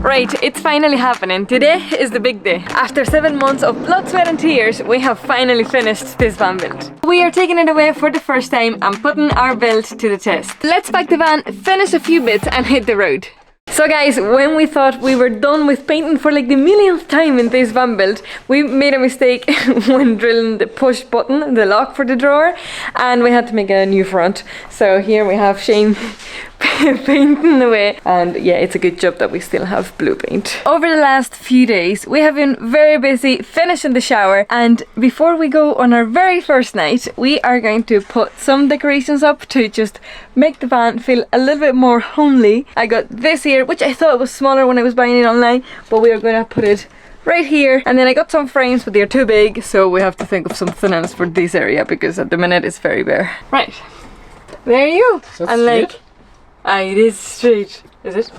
Right, it's finally happening. Today is the big day. After 7 months of blood, sweat and tears, we have finally finished this van build. We are taking it away for the first time and putting our build to the test. Let's pack the van, finish a few bits and hit the road. So guys, when we thought we were done with painting for like the millionth time in this van build, we made a mistake when drilling the push button, the lock for the drawer, and we had to make a new front. So here we have Shane painting away, and yeah, it's a good job that we still have blue paint. Over the last few days, we have been very busy finishing the shower, and before we go on our very first night, we are going to put some decorations up to just make the van feel a little bit more homely. I got this here, which I thought was smaller when I was buying it online, but we are going to put it right here. And then I got some frames, but they're too big, so we have to think of something else for this area because at the minute it's very bare. Right, there you go. And like, it is straight. Is it?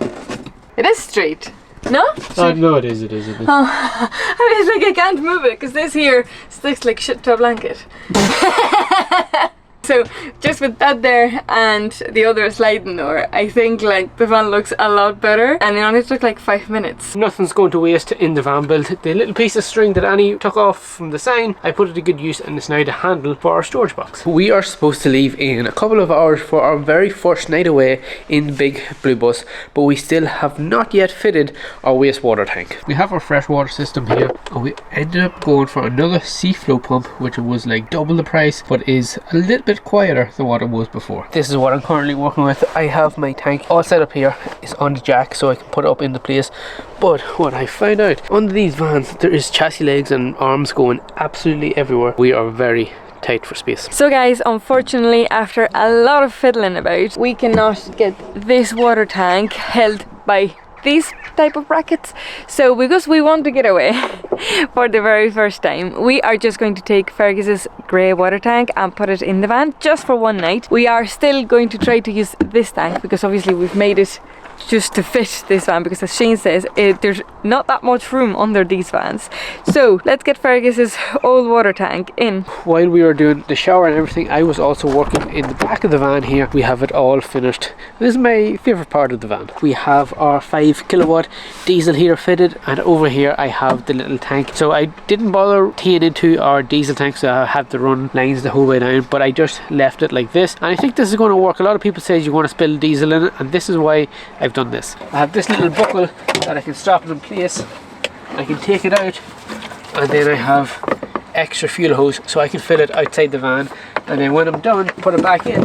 It is straight. No? No, it is. Oh, I was like, I can't move it because this here sticks like shit to a blanket. So just with that there and the other sliding door, I think like the van looks a lot better, and it only took like 5 minutes. Nothing's going to waste in the van build. The little piece of string that Annie took off from the sign, I put it to good use, and it's now the handle for our storage box. We are supposed to leave in a couple of hours for our very first night away in the big blue bus, but we still have not yet fitted our wastewater tank. We have our freshwater system here, and we ended up going for another sea flow pump, which was like double the price, but is a little bit quieter than what it was before. This is what I'm currently working with. I have my tank all set up here. It's on the jack so I can put it up into place. But what I found out, under these vans there is chassis legs and arms going absolutely everywhere. We are very tight for space. So guys, unfortunately after a lot of fiddling about, we cannot get this water tank held by these type of brackets. So because we want to get away for the very first time, we are just going to take Fergus's grey water tank and put it in the van just for one night. We are still going to try to use this tank because obviously we've made it just to fit this van, because as Shane says, there's not that much room under these vans. So let's get Fergus's old water tank in. While we were doing the shower and everything, I was also working in the back of the van here. We have it all finished. This is my favourite part of the van. We have our 5 kilowatt diesel here fitted, and over here I have the little tank. So I didn't bother teeing into our diesel tank, so I have to run lines the whole way down, but I just left it like this, and I think this is going to work. A lot of people say you want to spill diesel in it, and this is why I've done this. I have this little buckle that I can stop it in place. I can take it out, and then I have extra fuel hose so I can fill it outside the van, and then when I'm done, put it back in,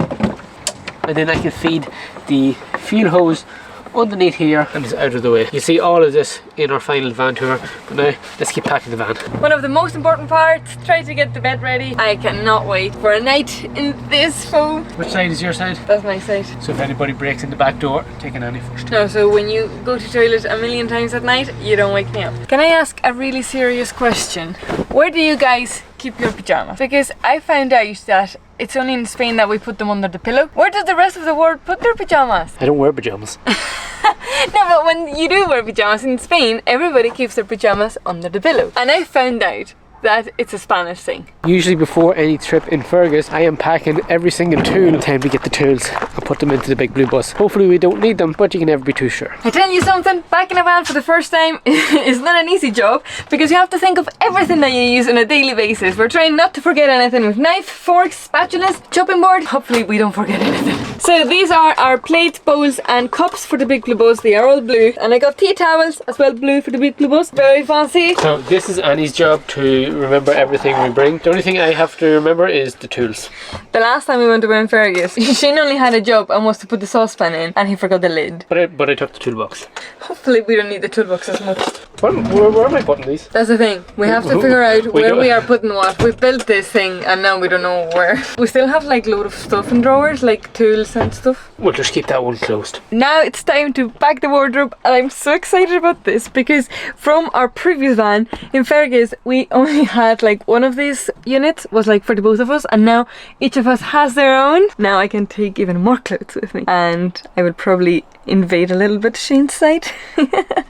and then I can feed the fuel hose underneath here and it's out of the way. You see all of this in our final van tour, but now let's keep packing the van. One of the most important parts, try to get the bed ready. I cannot wait for a night in this foam. Which side is your side? That's my side. So if anybody breaks in the back door, take an Annie first. No, so when you go to toilet a million times at night, you don't wake me up. Can I ask a really serious question? Where do you guys keep your pajamas? Because I found out that it's only in Spain that we put them under the pillow. Where does the rest of the world put their pajamas? I don't wear pajamas. No, but when you do wear pajamas in Spain, everybody keeps their pajamas under the pillow. And I found out that it's a Spanish thing. Usually before any trip in Fergus, I am packing every single tool. Time we get the tools and put them into the big blue bus. Hopefully we don't need them, but you can never be too sure. I tell you something, packing a van for the first time is not an easy job, because you have to think of everything that you use on a daily basis. We're trying not to forget anything with knife, forks, spatulas, chopping board. Hopefully we don't forget anything. So these are our plates, bowls and cups for the big blue bus. They are all blue, and I got tea towels as well, blue for the big blue bus. Very fancy. So this is Annie's job to remember everything we bring. The only thing I have to remember is the tools. The last time we went to Fergus, Shane only had a job and was to put the saucepan in, and he forgot the lid. But I took the toolbox. Hopefully we don't need the toolbox as much. Where am I putting these? That's the thing. We have to figure out where we are putting what. We've built this thing and now we don't know where. We still have like load of stuff in drawers, like tools and stuff. We'll just keep that one closed. Now it's time to pack the wardrobe, and I'm so excited about this because from our previous van in Fergus, we only had like one of these units was like for the both of us, and now each of us has their own. Now I can take even more clothes with me, and I would probably invade a little bit Shane's side.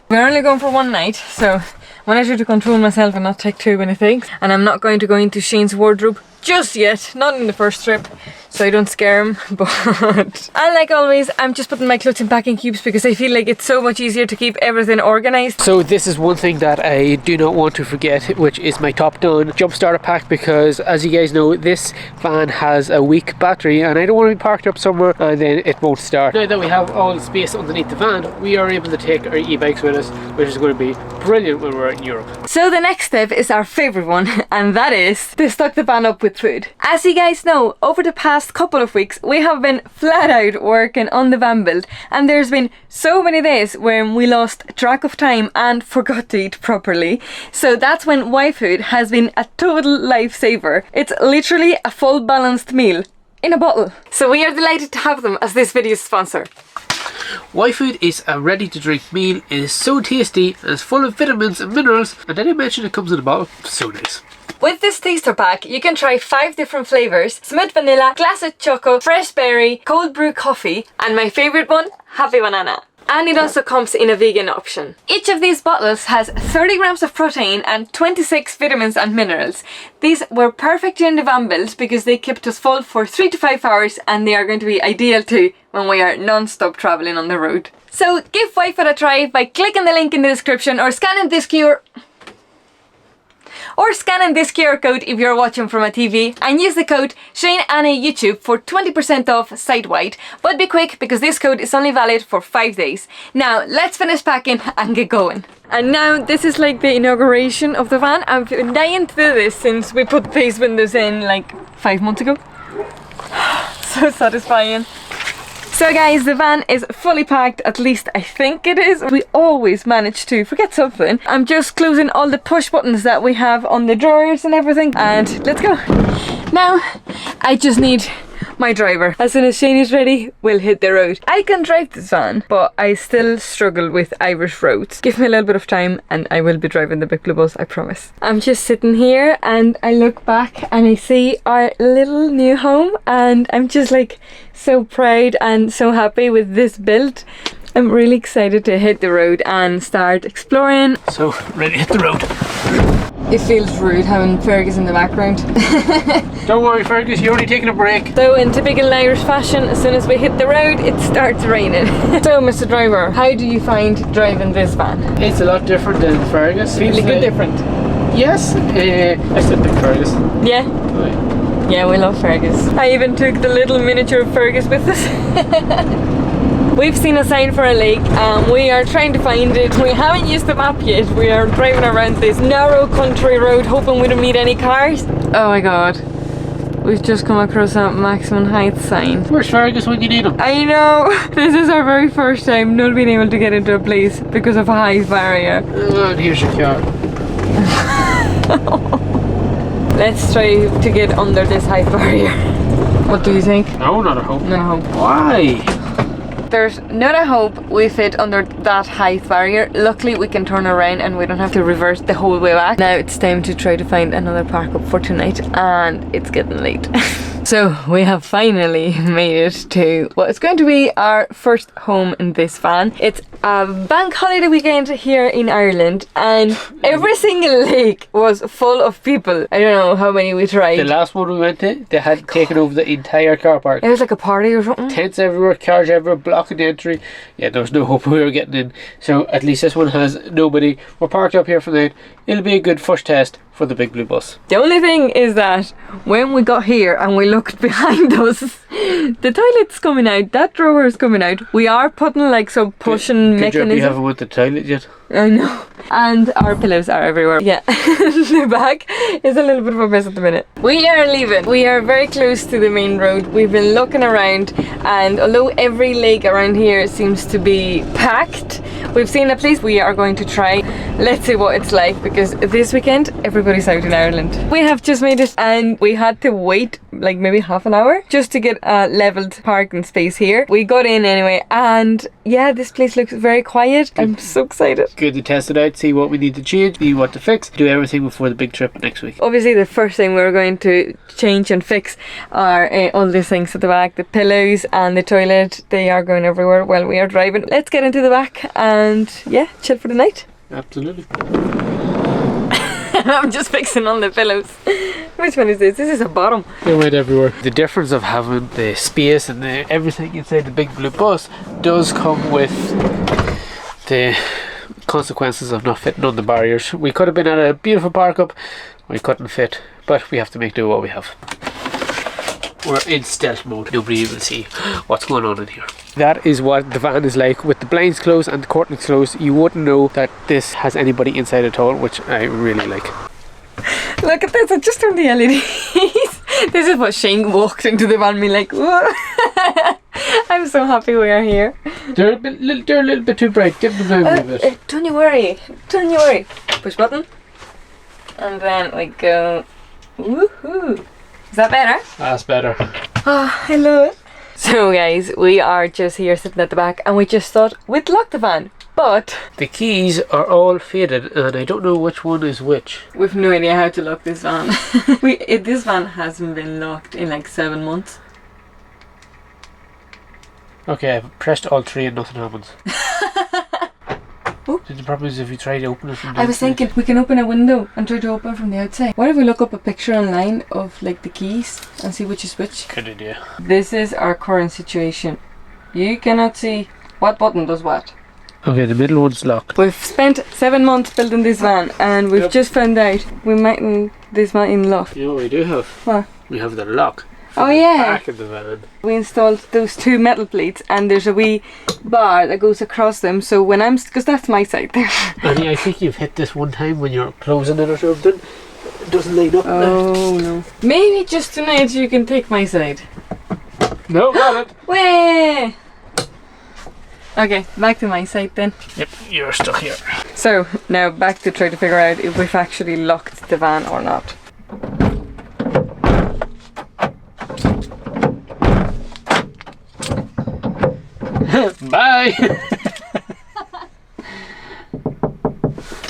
We're only going for one night, so I wanted to control myself and not take too many things, and I'm not going to go into Shane's wardrobe just yet, not in the first trip. so I don't scare him. But and like always, I'm just putting my clothes in packing cubes because I feel like it's so much easier to keep everything organized. So this is one thing that I do not want to forget, which is my top done jump starter pack, because as you guys know, this van has a weak battery and I don't want to be parked up somewhere and then it won't start. Now that we have all the space underneath the van, we are able to take our e-bikes with us, which is going to be brilliant when we're out in Europe. So the next step is our favourite one, and that is to stock the van up with food. As you guys know, over the past couple of weeks we have been flat out working on the van build, and there's been so many days when we lost track of time and forgot to eat properly. So that's when 𝗦𝗨𝗣𝗣𝗢𝗥𝗧 has been a total lifesaver. It's literally a full balanced meal in a bottle. So we are delighted to have them as this video's sponsor. 𝗦𝗨𝗣𝗢𝗥𝗧 is a ready to drink meal. It is so tasty and it's full of vitamins and minerals, and then I mentioned it comes in a bottle. So nice. With this taster pack, you can try 5 different flavours: smooth vanilla, classic choco, fresh berry, cold brew coffee, and my favourite one, happy banana. And it also comes in a vegan option. Each of these bottles has 30 grams of protein and 26 vitamins and minerals. These were perfect during the van build because they kept us full for 3 to 5 hours, and they are going to be ideal too when we are non-stop travelling on the road. So give 𝗦𝗨𝗣𝗢𝗥𝗧 a try by clicking the link in the description or scanning this QR code if you're watching from a TV, and use the code 𝗦𝗨𝗍𝗍YouTube for 20% off site-wide. But be quick because this code is only valid for 5 days. Now let's finish packing and get going. And now this is like the inauguration of the van. I've been dying to do this since we put these windows in like 5 months ago. So satisfying. So guys, the van is fully packed, at least I think it is. We always manage to forget something. I'm just closing all the push buttons that we have on the drawers and everything, and let's go. Now, I just need my driver. As soon as Shane is ready, we'll hit the road. I can drive this van, but I still struggle with Irish roads. Give me a little bit of time and I will be driving the big blue bus, I promise. I'm just sitting here and I look back and I see our little new home, and I'm just like so proud and so happy with this build. I'm really excited to hit the road and start exploring. So, ready to hit the road. It feels rude having Fergus in the background. Don't worry, Fergus, you're only taking a break. So in typical Irish fashion, as soon as we hit the road, it starts raining. So Mr. Driver, how do you find driving this van? It's a lot different than Fergus. Really good different? Yes, I still think Fergus. Yeah? Right. Yeah, we love Fergus. I even took the little miniature of Fergus with us. We've seen a sign for a lake and we are trying to find it. We haven't used the map yet. We are driving around this narrow country road hoping we don't meet any cars. Oh my god. We've just come across a maximum height sign. Where's Fergus when you need him? I know. This is our very first time not being able to get into a place because of a height barrier. And here's your car. Let's try to get under this height barrier. What do you think? No, not a hope. No. Why? There's not a hope we fit under that height barrier. Luckily we can turn around and we don't have to reverse the whole way back. Now it's time to try to find another park up for tonight, and it's getting late. So we have finally made it to what is going to be our first home in this van. It's a bank holiday weekend here in Ireland, and every single lake was full of people. I don't know how many we tried. The last one we went to, they had taken over the entire car park. It was like a party or something. Tents everywhere, cars everywhere, blocking the entry. Yeah, there was no hope we were getting in. So at least this one has nobody. We're parked up here for the night. It'll be a good first test for the big blue bus. The only thing is that when we got here and we looked behind us, the toilet's coming out, that drawer is coming out. We are putting like some pushing mechanism. You haven't went to the toilet yet. I know. And our pillows are everywhere. Yeah. The back is a little bit of a mess at the minute. We are leaving. We are very close to the main road. We've been looking around, and although every lake around here seems to be packed, we've seen a place we are going to try. Let's see what it's like, because this weekend everybody's out in Ireland. We have just made it, and we had to wait like maybe half an hour just to get a leveled parking space here. We got in anyway, and yeah, this place looks very quiet. I'm so excited. Good to test it out, see what we need to change, see what to fix, do everything before the big trip next week. Obviously the first thing we're going to change and fix are all these things at the back, the pillows and the toilet. They are going everywhere while we are driving. Let's get into the back and yeah, chill for the night. Absolutely. I'm just fixing all the pillows. Which one is this? This is a bottom. They went everywhere. The difference of having the space and everything inside the big blue bus does come with the consequences of not fitting on the barriers. We could have been at a beautiful park up, we couldn't fit, but we have to make do what we have. We're in stealth mode. Nobody will see what's going on in here. That is what the van is like. With the blinds closed and the curtains closed, you wouldn't know that this has anybody inside at all, which I really like. Look at this, I just turned the LEDs. This is what Shane walked into the van being like, whoa. I'm so happy we are here. They're a little bit too bright. Give them down a little bit. Don't you worry. Don't you worry. Push button. And then we go. Woohoo. Is that better? That's better. Oh, I love it. So guys, we are just here sitting at the back and we just thought we'd lock the van. But the keys are all faded and I don't know which one is which. We've no idea how to lock this van. This van hasn't been locked in like 7 months. Okay, I've pressed all three and nothing happens. The problem is if you try to open it from the I was thinking we can open a window and try to open from the outside. What if we look up a picture online of like the keys and see which is which? Good idea. This is our current situation. You cannot see what button does what. Okay, the middle one's locked. We've spent 7 months building this van and we've just found out this mightn't lock. You know what we do have? What? We have the lock. Oh yeah. Back of the van. We installed those 2 metal plates and there's a wee bar that goes across them, so when because that's my side there. Annie, I think you've hit this one time when you're closing it or something. It doesn't line up. Oh no. Maybe just tonight you can take my side. No, got it. Way. Okay, back to my side then. Yep, you're stuck here. So now back to try to figure out if we've actually locked the van or not. Bye!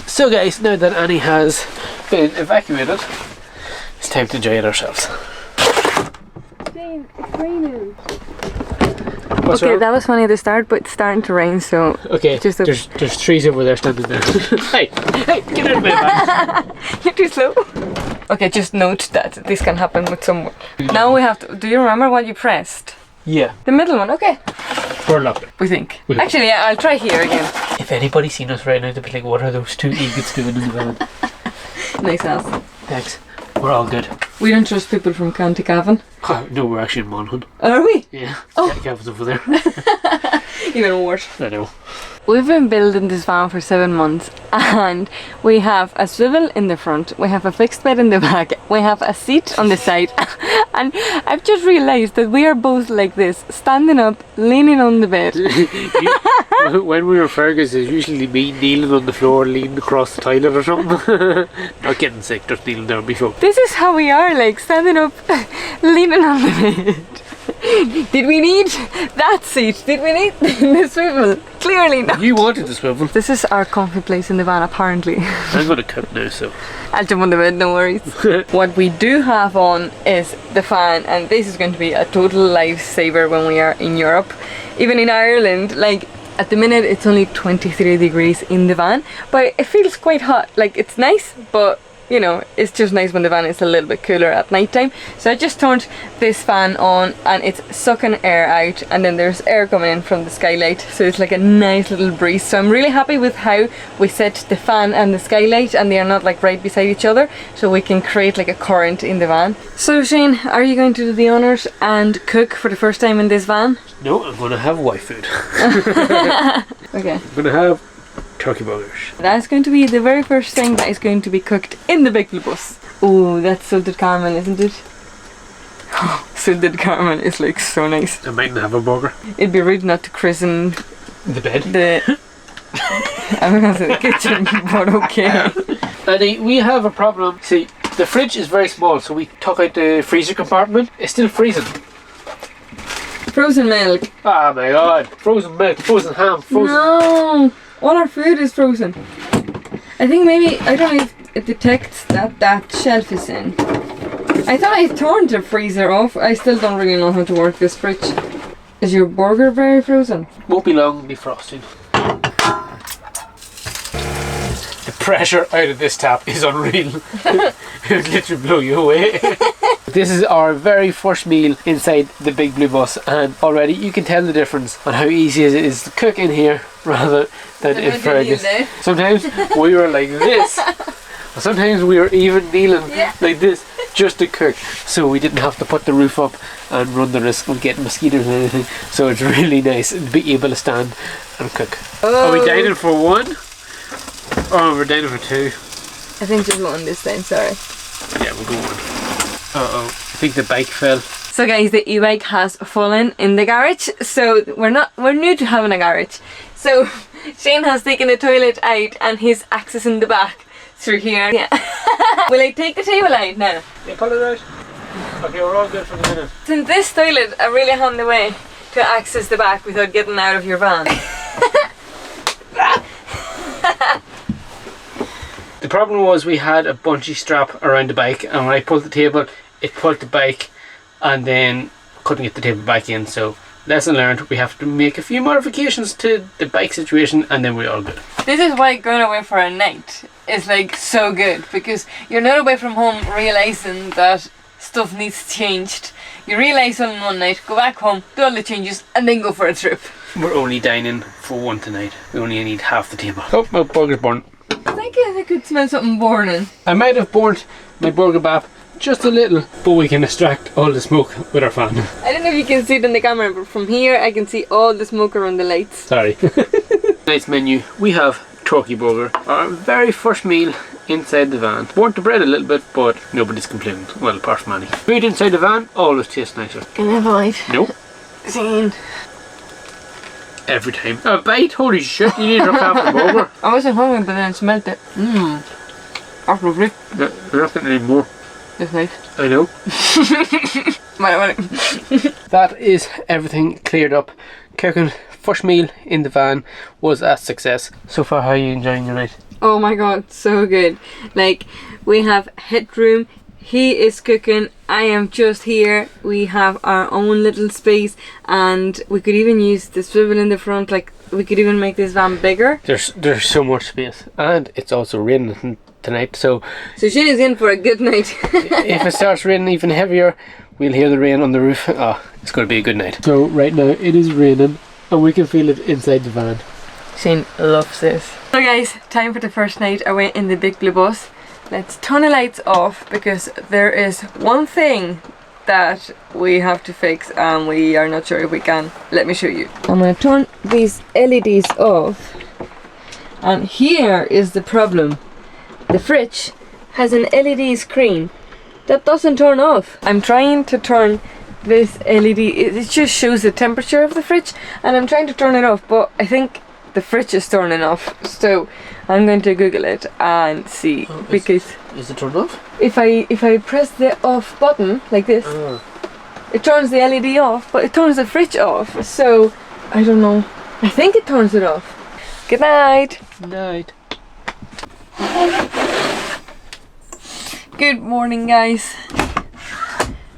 So guys, now that Annie has been evacuated, it's time to enjoy it ourselves. Jane, it's raining. What's okay, wrong? that was funny at the start, but it's starting to rain, so... Okay, just there's trees over there standing there. Hey, get out of my van! You're too slow. Okay, just note that this can happen with someone. Now we have to... Do you remember what you pressed? Yeah. The middle one, okay. We're locked. We think. Actually, yeah, I'll try here again. If anybody's seen us right now, they'd be like, what are those 2 egots doing in the van? Nice ass. Thanks. We're all good. We don't trust people from County Cavan. Oh, no, we're actually in Monaghan. Are we? Yeah. Oh. Gavin's over there. Even worse. I know. We've been building this van for 7 months and we have a swivel in the front, we have a fixed bed in the back, we have a seat on the side and I've just realised that we are both like this, standing up, leaning on the bed. When we were Fergus, it's usually me kneeling on the floor, leaning across the toilet or something. Not getting sick, just kneeling down before. This is how we are, like standing up, leaning on the bed. Did we need that seat? Did we need the swivel? Clearly not. You wanted the swivel. This is our comfy place in the van, apparently. I'm going to cook now, so. I'll jump on the bed, no worries. What we do have on is the fan, and this is going to be a total lifesaver when we are in Europe. Even in Ireland, like at the minute it's only 23 degrees in the van, but it feels quite hot. Like it's nice, but you know, it's just nice when the van is a little bit cooler at night time. So I just turned this fan on and it's sucking air out, and then there's air coming in from the skylight, so it's like a nice little breeze. So I'm really happy with how we set the fan and the skylight, and they are not like right beside each other, so we can create like a current in the van. So Shane, are you going to do the honours and cook for the first time in this van? No, I'm going to have white food. Okay. I'm going to have turkey burgers. That's going to be the very first thing that is going to be cooked in the big blue bus. Oh, that's salted caramel, isn't it? Salted caramel is like so nice. I mightn't have a burger. It'd be rude not to christen The bed? I'm gonna say the kitchen, but okay. And we have a problem. See, the fridge is very small, so we took out the freezer compartment. It's still freezing. Frozen milk. Oh my god. Frozen milk, frozen ham, frozen... No! All our food is frozen. I think maybe, I don't know if it detects that that shelf is in. I thought I turned the freezer off. I still don't really know how to work this fridge. Is your burger very frozen? Won't be long defrosting. The pressure out of this tap is unreal. It would literally blow you away. This is our very first meal inside the Big Blue Bus, and already you can tell the difference on how easy it is to cook in here rather than in Fergus. Sometimes we were like this, sometimes we were even kneeling like this just to cook, so we didn't have to put the roof up and run the risk of getting mosquitoes and anything. So it's really nice to be able to stand and cook. Are we dining for one? Or we're dining for two? I think just one this time, sorry. Yeah, we'll go one. Uh-oh, I think the bike fell. So guys, the e-bike has fallen in the garage, so we're new to having a garage. So Shane has taken the toilet out and he's accessing the back through here. Yeah. Will I take the table out now? Yeah, pull it out. Okay, we're all good for the minute. Since this toilet a really handy way to access the back without getting out of your van. The problem was we had a bungee strap around the bike, and when I pulled the table, it pulled the bike and then couldn't get the table back in. So lesson learned, we have to make a few modifications to the bike situation and then we're all good. This is why going away for a night is like so good, because you're not away from home realising that stuff needs changed. You realise one night, go back home, do all the changes and then go for a trip. We're only dining for one tonight. We only need half the table. Oh, my burger's burnt. I think I could smell something burning. I might have burnt my burger bap just a little, but we can extract all the smoke with our fan. I don't know if you can see it in the camera, but from here I can see all the smoke around the lights. Sorry. Tonight's menu, we have turkey burger, our very first meal inside the van. Burnt the bread a little bit, but nobody's complaining. Well, apart from Annie. Food inside the van always tastes nicer. Can I have a bite? Nope. Shane. Every time. A bite? Holy shit, you need to drop half the burger. I wasn't hungry, but then I smelled it. Mmm. That's lovely. Yeah, we're not getting any more. That's nice. I know. That is everything cleared up. Cooking first meal in the van was a success. So far, how are you enjoying your night? Oh my god, so good. Like, we have headroom. He is cooking, I am just here. We have our own little space, and we could even use the swivel in the front. Like, we could even make this van bigger. There's so much space, and it's also raining tonight, so Shane is in for a good night. if it starts raining even heavier, we'll hear the rain on the roof. It's going to be a good night. So right now it is raining and we can feel it inside the van. Shane loves this. So guys, time for the first night away in the Big Blue Bus. Let's turn the lights off, because there is one thing that we have to fix and we are not sure if we can. Let me show you. I'm going to turn these LEDs off, and here is the problem. The fridge has an LED screen that doesn't turn off. I'm trying to turn this LED, it just shows the temperature of the fridge, and I'm trying to turn it off, but I think the fridge is turning off. So I'm going to Google it and see, because is it turned off? If I press the off button like this, it turns the LED off, but it turns the fridge off. So I don't know. I think it turns it off. Good night. Night. Good morning, guys.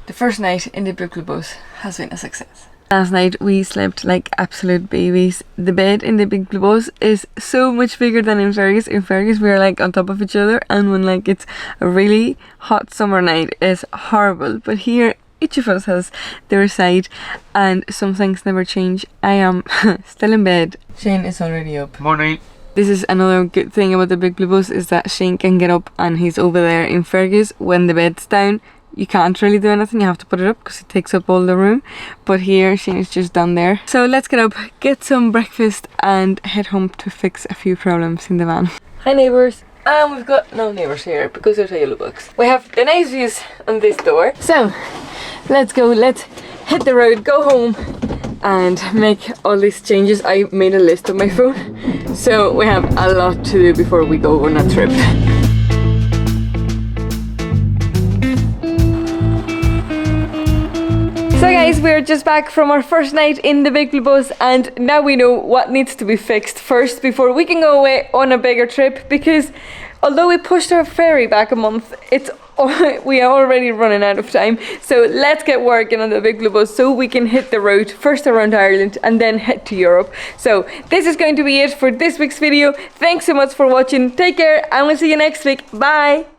The first night in the Big Blue Bus has been a success. Last night we slept like absolute babies. The bed in the Big Blue Bus is so much bigger than in Fergus. In Fergus we are like on top of each other, and when like it's a really hot summer night it's horrible. But here each of us has their side, and some things never change. I am still in bed. Shane is already up. Morning. This is another good thing about the Big Blue Bus, is that Shane can get up and he's over there. In Fergus, when the bed's down, you can't really do anything, you have to put it up because it takes up all the room. But here, Shane is just down there. So let's get up, get some breakfast and head home to fix a few problems in the van. Hi neighbours. And we've got no neighbours here because there's a yellow box. We have the nice views on this door. So let's go, let's hit the road, go home and make all these changes. I made a list on my phone, so we have a lot to do before we go on a trip. So guys, we're just back from our first night in the Big Blue Bus, and now we know what needs to be fixed first before we can go away on a bigger trip, because although we pushed our ferry back a month, it's we are already running out of time. So let's get working on the big blue bus so we can hit the road first around Ireland and then head to Europe. So this is going to be it for this week's video. Thanks so much for watching. Take care and we'll see you next week. Bye.